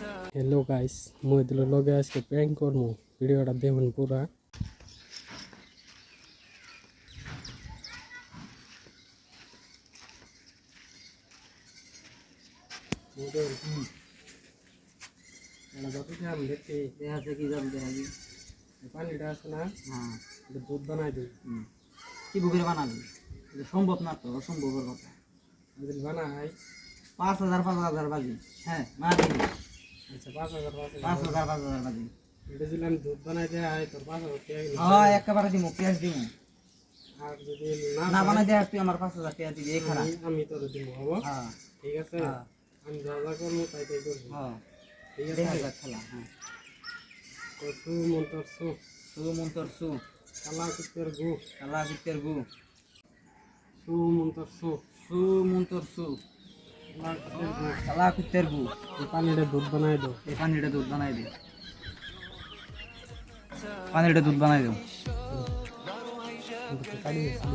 hello guys मुझे दिल लगे आज के प्रैंक करमु वीडियोटा देखुन पूरा পানিটা আছে না দুধ বানাই দিই কি বুকের বানাবি সম্ভব না তো অসম্ভবের কথা যদি বানাই 5,000 বাজি হ্যাঁ না দিবি আচ্ছা 5,000 5,000 বাজি এটা যদি আমি দুধ বানাই দেয় হয় তোর 5,000 টাকা হ্যাঁ একেবারে দিমু পেঁয়াজ দিমু আর যদি না বানাই দেয় তুই আমার 5,000 টাকা দিবি এই খারাপ আমি তোর দিব হবো হ্যাঁ ঠিক আছে আমি যা যা করবো তাই তাই করবো হ্যাঁ ঠিক আছে খেলা হ্যাঁ তো সু মন্তর সু কালা কুত্তের গু সু মন্তর সু কালা কুত্তের গু এই পানিটা দুধ বানাই দাও এই পানিটা দুধ বানাই দে পানিটা দুধ বানাই দাও কাটি দিচ্ছি